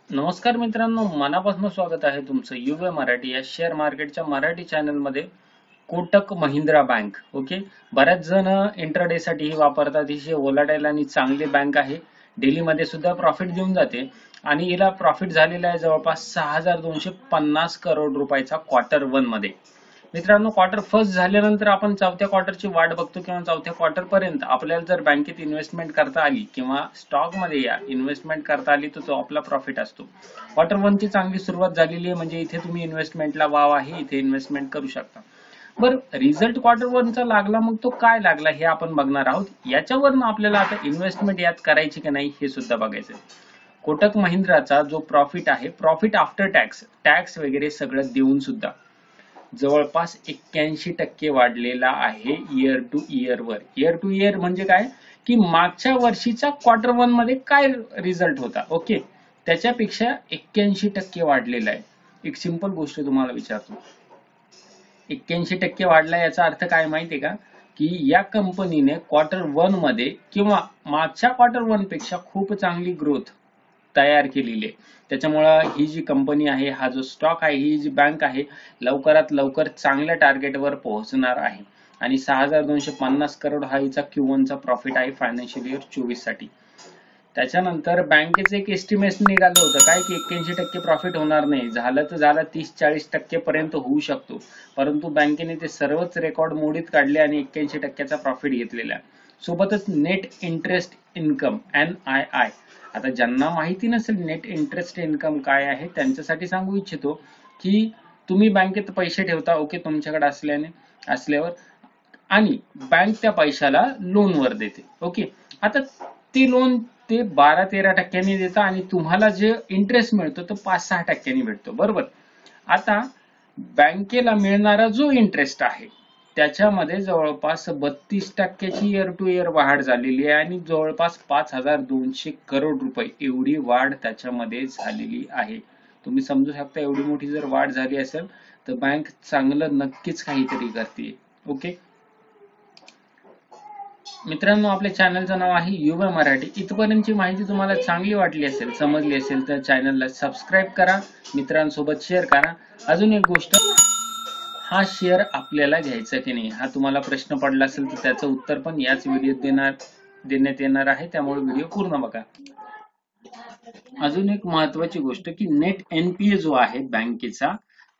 नमस्कार मित्रांनो, मनापासून स्वागत आहे तुमचं युवे मराठी या शेअर मार्केटच्या मराठी चॅनल मध्ये. Kotak Mahindra bank okay. बऱ्याच जण इंट्राडे साठी वापरतात. ही वोलाटाईल आणि चांगली बँक आहे. डेली मध्ये सुद्धा प्रॉफिट देऊन जाते आणि हिला प्रॉफिट झालेला आहे जवळपास 6250 करोड रुपयाचा क्वार्टर वन मध्ये. मित्रांनो, क्वार्टर फर्स्ट झाल्यानंतर आपण चौथ्या क्वार्टरची वाट बघतो किंवा चौथ्या क्वार्टर पर्यंत आपल्याला जर बँकेत इन्व्हेस्टमेंट करता आली किंवा स्टॉक मध्ये या इन्व्हेस्टमेंट करता आली तर तो आपला प्रॉफिट असतो. क्वार्टर वन ची चांगली सुरुवात झालेली आहे म्हणजे इथे तुम्ही इन्व्हेस्टमेंटला वाव आहे, इथे इन्व्हेस्टमेंट करू शकता. बर, रिझल्ट क्वार्टर वनचा लागला, मग तो काय लागला हे आपण बघणार आहोत. याच्यावरून आपल्याला आता इन्व्हेस्टमेंट यात करायची की नाही हे सुद्धा बघायचं. कोटक महिंद्राचा जो प्रॉफिट आहे, प्रॉफिट आफ्टर टॅक्स, टॅक्स वगैरे सगळं देऊन सुद्धा जवळपास 81% वाढलेला आहे इयर टू इयर वर. इयर टू इयर म्हणजे काय की मागच्या वर्षीचा क्वार्टर वन मध्ये काय रिझल्ट होता ओके, त्याच्यापेक्षा 81% वाढलेला आहे. एक सिंपल गोष्ट तुम्हाला विचारतो, 81% वाढला याचा अर्थ काय माहितीये का की या कंपनीने क्वार्टर वन मध्ये किंवा मागच्या क्वार्टर वन पेक्षा खूप चांगली ग्रोथ तयार केलेली आहे. त्याच्यामुळं ही जी कंपनी आहे, हा जो स्टॉक आहे, ही जी बँक आहे, लवकरात लवकर चांगल्या टार्गेटवर पोहोचणार आहे. आणि 6250 करोड हा हिचा Q1 चा प्रॉफिट आहे फायनान्शियल इयर 24 साठी. त्याच्यानंतर बँकेचं एक एस्टिमेशन निघालं होतं काय की 81% प्रॉफिट होणार नाही, झालं तर झालं 30-40% पर्यंत होऊ शकतो. परंतु बँकेने ते सर्वच रेकॉर्ड मोडीत काढले आणि 81%चा प्रॉफिट घेतलेला आहे. सोबतच नेट इंटरेस्ट इन्कम NII, आता ज्यांना माहिती नसेल नेट इंटरेस्ट इन्कम काय आहे त्यांच्यासाठी सांगू इच्छितो की तुम्ही बँकेत पैसे ठेवता ओके, तुमच्याकडे असल्यावर आणि बँक त्या पैशाला लोनवर देते ओके. आता ते लोन ते 12-13% देतं आणि तुम्हाला जे इंटरेस्ट मिळतो तो 5-6% भेटतो, बरोबर. आता बँकेला मिळणारा जो इंटरेस्ट आहे त्याच्यामध्ये जवळपास 32%ची इयर टू इयर वाढ झालेली आहे आणि जवळपास 5200 करोड रुपये एवढी वाढ त्याच्यामध्ये झालेली आहे. तुम्ही समजू शकता एवढी मोठी जर वाढ झाली असेल तर बँक चांगलं नक्कीच काहीतरी करते ओके. मित्रांनो, आपल्या चॅनलचं नाव आहे युवा मराठी. इथपर्यंतची माहिती तुम्हाला चांगली वाटली असेल, समजली असेल तर चॅनलला सबस्क्राईब करा, मित्रांसोबत शेअर करा. अजून एक गोष्ट, हा शेअर आपल्याला घ्यायचा की नाही हा तुम्हाला प्रश्न पडला असेल तर त्याचं उत्तर पण याच व्हिडिओत देण्यात येणार आहे, त्यामुळे व्हिडिओ पूर्ण बघा. अजून एक महत्वाची गोष्ट की नेट NPA जो आहे बँकेचा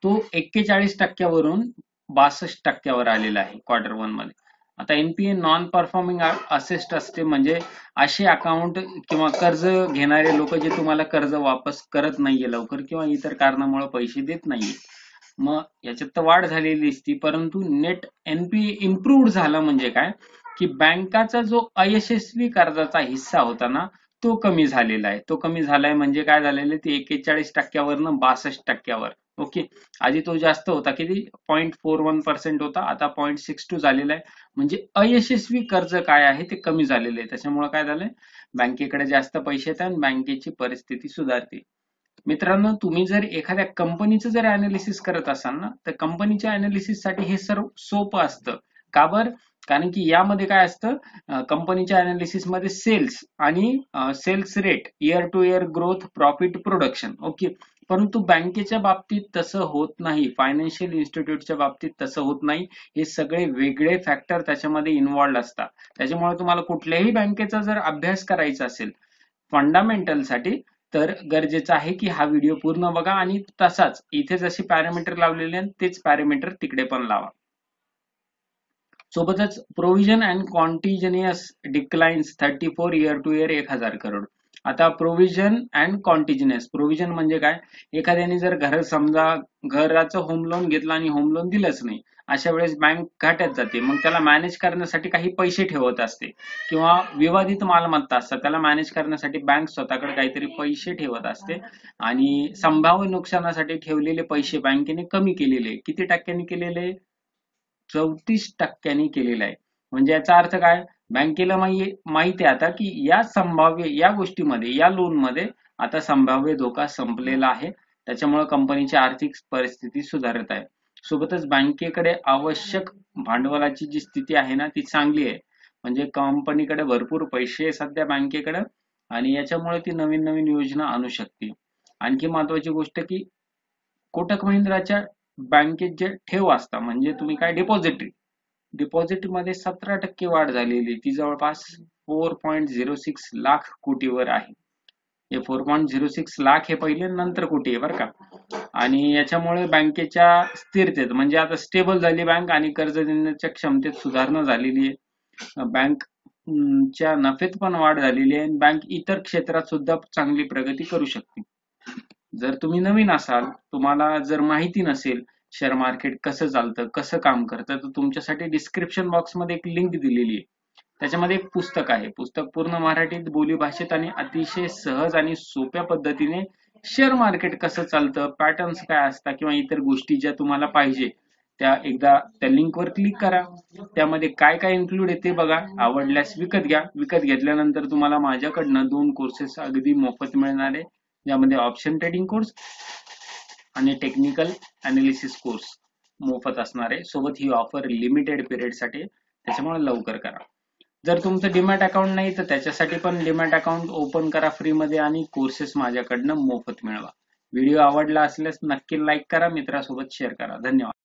तो 41% वरून 62% आलेला आहे क्वार्टर वन मध्ये. आता NPA नॉन परफॉर्मिंग असेस्ट असते, म्हणजे असे अकाउंट किंवा कर्ज घेणारे लोक जे तुम्हाला कर्ज वापस करत नाहीये लवकर किंवा इतर कारणामुळे पैसे देत नाहीये, मग याच्यात तर वाढ झालेली दिसती. परंतु नेट NPA इम्प्रूव्ह झाला म्हणजे काय की बँकाचा जो अयशस्वी कर्जाचा हिस्सा होता ना तो कमी झालेला आहे. तो कमी झालाय म्हणजे काय झालेलं आहे, ते 41%वरनं 62%वर ओके. आधी तो जास्त होता, किती 0.41% होता, आता 0.62 झालेला आहे. म्हणजे अयशस्वी कर्ज काय आहे ते कमी झालेलं आहे. त्याच्यामुळे काय झालंय, बँकेकडे जास्त पैसे येतात आणि बँकेची परिस्थिती सुधारते. मित्रांनो, तुम्ही जर एखाद्या कंपनीचं जर अनालिसिस करत असाल ना तर कंपनीच्या अनालिसिस साठी हे सर्व सोपं असतं. का बरं, कारण की यामध्ये काय असतं, कंपनीच्या अनालिसिस मध्ये सेल्स आणि sales rate, year to year growth, profit, production okay. परंतु बँकेच्या बाबतीत तसं होत नाही, फायनान्शियल इन्स्टिट्यूटच्या बाबतीत तसं होत नाही. हे सगळे वेगळे फॅक्टर त्याच्यामध्ये इन्व्हॉल्ड असतात. त्याच्यामुळे तुम्हाला कुठल्याही बँकेचा जर अभ्यास करायचा असेल फंडामेंटल साठी तर गरजेचं आहे की हा व्हिडिओ पूर्ण बघा आणि तसाच इथे जसे पॅरामीटर लावलेले आहेत तेच पॅरामीटर तिकडे पण लावा. सोबतच provision and contingencies declines 34 year to year 1000 crore. आता प्रोव्हिजन अँड कॉन्टिजिनियस, प्रोव्हिजन म्हणजे काय, एखाद्याने जर समजा घराचं होम लोन घेतलं आणि होम लोन दिलंच नाही, अशा वेळेस बँक घाट्यात जाते. मग त्याला मॅनेज करण्यासाठी काही पैसे ठेवत असते किंवा विवादित मालमत्ता असतात, त्याला मॅनेज करण्यासाठी बँक स्वतःकडे काहीतरी पैसे ठेवत असते आणि संभाव्य नुकसानासाठी ठेवलेले पैसे बँकेने कमी केलेले, किती टक्क्यांनी केलेले, 34% केलेला आहे. म्हणजे याचा अर्थ काय, बँकेला माहिती आहे आता की या संभाव्य या गोष्टीमध्ये, या लोन मध्ये आता संभाव्य धोका संपलेला आहे. त्याच्यामुळे कंपनीची आर्थिक परिस्थिती सुधारत आहे. सोबतच बँकेकडे आवश्यक भांडवलाची जी स्थिती आहे ना ती चांगली आहे. म्हणजे कंपनीकडे भरपूर पैसे सध्या बँकेकडे आणि याच्यामुळे ती नवीन नवीन योजना आणू शकते. आणखी महत्वाची गोष्ट की कोटक महिंद्राच्या बँकेत जे ठेव असता म्हणजे तुम्ही काय डिपॉझिट मध्ये 17% वाढ झालेली, ती जवळपास 4.06 लाख कोटीवर आहे. हे 4.06 लाख हे पहिले नंतर कोटी आहे बरं का. आणि याच्यामुळे बँकेच्या स्थिरतेत म्हणजे आता स्टेबल झाली बँक आणि कर्ज देण्याच्या क्षमतेत सुधारणा झालेली आहे. बँकच्या नफ्यात पण वाढ झालेली आहे. बँक इतर क्षेत्रात सुद्धा चांगली प्रगती करू शकते. जर तुम्ही नवीन असाल, तुम्हाला जर माहिती नसेल शेअर मार्केट कसं चालतं, कसं काम करतं, तर तुमच्यासाठी डिस्क्रिप्शन बॉक्समध्ये एक लिंक दिलेली आहे. त्याच्यामध्ये एक पुस्तक आहे. पुस्तक पूर्ण मराठीत, बोलीभाषेत आणि अतिशय सहज आणि सोप्या पद्धतीने शेअर मार्केट कसं चालतं, पॅटर्न्स काय असतात किंवा इतर गोष्टी ज्या तुम्हाला पाहिजे त्या एकदा त्या लिंकवर क्लिक करा. त्यामध्ये काय काय इन्क्लूड आहे ते बघा. आवडल्यास विकत घ्या. विकत घेतल्यानंतर तुम्हाला माझ्याकडनं 2 कोर्सेस अगदी मोफत मिळणार आहे, ज्यामध्ये ऑप्शन ट्रेडिंग कोर्स आणि टेक्निकल अनालिसिस कोर्स मोफत असणार आहे. सोबत ही ऑफर लिमिटेड पिरियड साठी, त्याच्यामुळे लवकर करा. जर तुमचं डीमॅट अकाउंट नाही तर त्याच्यासाठी पण डीमॅट अकाउंट ओपन करा फ्री मध्ये आणि कोर्सेस माझ्याकडनं मोफत मिळवा. व्हिडिओ आवडला असल्यास नक्की लाईक करा, मित्रासोबत शेअर करा. धन्यवाद.